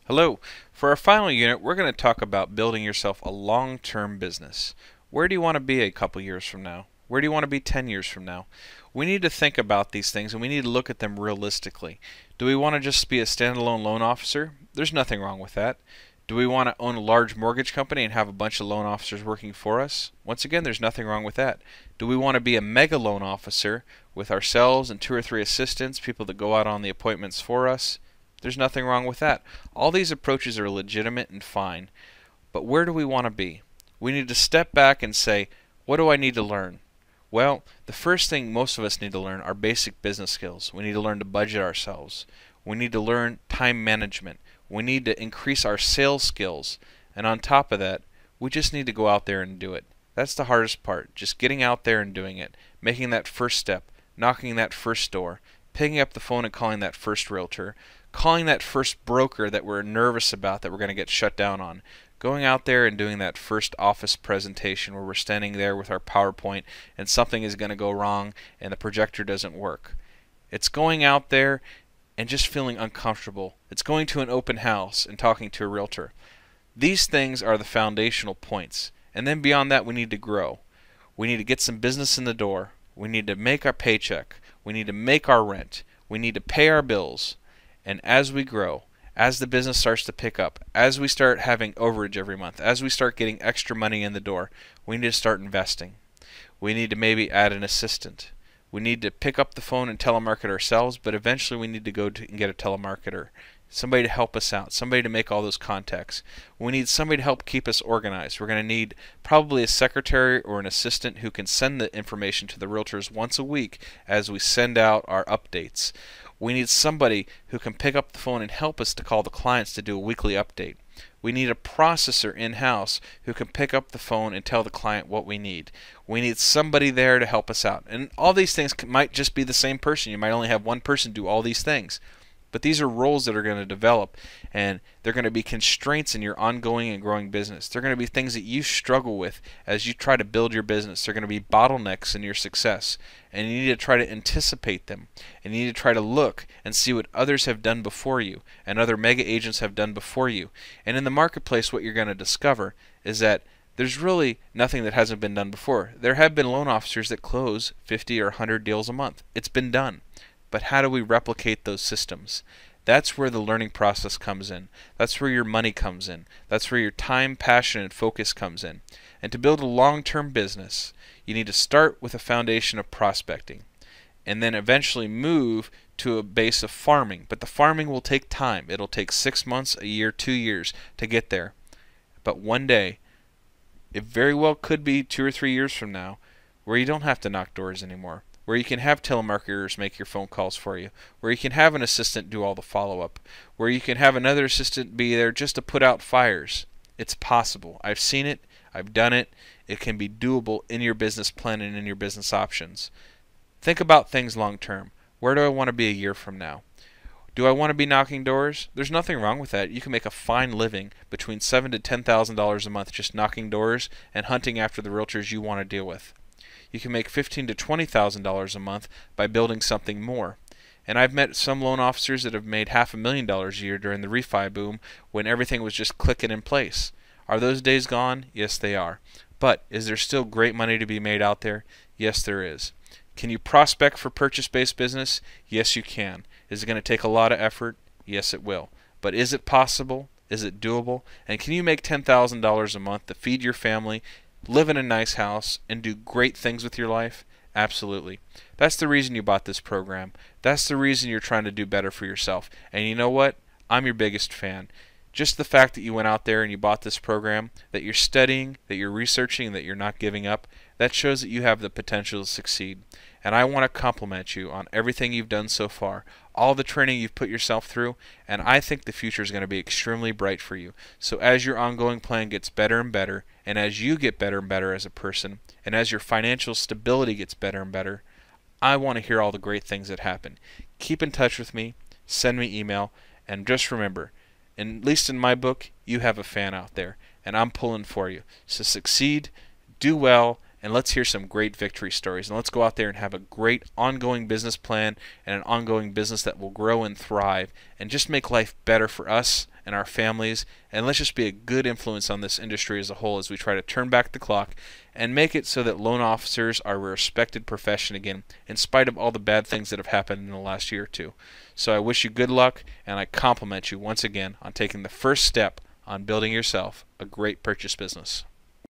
Hello. For our final unit, we're going to talk about building yourself a long-term business. Where do you want to be a couple years from now? Where do you want to be 10 years from now? We need to think about these things and we need to look at them realistically. Do we want to just be a standalone loan officer? There's nothing wrong with that. Do we want to own a large mortgage company and have a bunch of loan officers working for us? Once again, there's nothing wrong with that. Do we want to be a mega loan officer with ourselves and 2 or 3 assistants, people that go out on the appointments for us? There's nothing wrong with that. All these approaches are legitimate and fine. But where do we want to be? We need to step back and say, what do I need to learn? Well, the first thing most of us need to learn are basic business skills. We need to learn to budget ourselves. We need to learn time management. We need to increase our sales skills. And on top of that, we just need to go out there and do it. That's the hardest part, just getting out there and doing it, making that first step, knocking that first door, picking up the phone and calling that first realtor, calling that first broker that we're nervous about that we're going to get shut down on, going out there and doing that first office presentation where we're standing there with our PowerPoint and something is going to go wrong and the projector doesn't work. It's going out there and just feeling uncomfortable. It's going to an open house and talking to a realtor. These things are the foundational points. And then beyond that, we need to grow. We need to get some business in the door. We need to make our paycheck. We need to make our rent. We need to pay our bills. And as we grow, as the business starts to pick up, as we start having overage every month, as we start getting extra money in the door, we need to start investing. We need to maybe add an assistant. We need to pick up the phone and telemarket ourselves, but eventually we need to go and get a telemarketer. Somebody to help us out, somebody to make all those contacts. We need somebody to help keep us organized. We're going to need probably a secretary or an assistant who can send the information to the realtors once a week as we send out our updates. We need somebody who can pick up the phone and help us to call the clients to do a weekly update. We need a processor in-house who can pick up the phone and tell the client what we need. We need somebody there to help us out. And all these things might just be the same person. You might only have one person do all these things. But these are roles that are going to develop, and they're going to be constraints in your ongoing and growing business. They're going to be things that you struggle with as you try to build your business. They're going to be bottlenecks in your success, and you need to try to anticipate them. And you need to try to look and see what others have done before you and other mega agents have done before you. And in the marketplace, what you're going to discover is that there's really nothing that hasn't been done before. There have been loan officers that close 50 or 100 deals a month. It's been done. But how do we replicate those systems? That's where the learning process comes in. That's where your money comes in. That's where your time, passion, and focus comes in. And to build a long-term business, you need to start with a foundation of prospecting and then eventually move to a base of farming. But the farming will take time. It'll take 6 months, a year, 2 years to get there. But one day, it very well could be 2 or 3 years from now, where you don't have to knock doors anymore, where you can have telemarketers make your phone calls for you, where you can have an assistant do all the follow-up, where you can have another assistant be there just to put out fires. It's possible. I've seen it. I've done it. It can be doable in your business plan and in your business options. Think about things long term. Where do I want to be a year from now? Do I want to be knocking doors? There's nothing wrong with that. You can make a fine living between $7,000 to $10,000 a month just knocking doors and hunting after the realtors you want to deal with. You can make $15,000 to $20,000 a month by building something more. And I've met some loan officers that have made $500,000 a year during the refi boom when everything was just clicking in place. Are those days gone? Yes, they are. But is there still great money to be made out there? Yes, there is. Can you prospect for purchase-based business? Yes, you can. Is it going to take a lot of effort? Yes, it will. But is it possible? Is it doable? And can you make $10,000 a month to feed your family, live in a nice house, and do great things with your life? Absolutely. That's the reason you bought this program. That's the reason you're trying to do better for yourself. And you know what? I'm your biggest fan. Just the fact that you went out there and you bought this program, that you're studying, that you're researching, that you're not giving up, that shows that you have the potential to succeed. And I want to compliment you on everything you've done so far, all the training you've put yourself through, and I think the future is going to be extremely bright for you. So as your ongoing plan gets better and better, and as you get better and better as a person, and as your financial stability gets better and better, I want to hear all the great things that happen. Keep in touch with me, send me email, and just remember, at least in my book, you have a fan out there, and I'm pulling for you. So succeed, do well, and let's hear some great victory stories. And let's go out there and have a great ongoing business plan and an ongoing business that will grow and thrive and just make life better for us and our families, and let's just be a good influence on this industry as a whole as we try to turn back the clock and make it so that loan officers are a respected profession again, in spite of all the bad things that have happened in the last year or two. So I wish you good luck, and I compliment you once again on taking the first step on building yourself a great purchase business.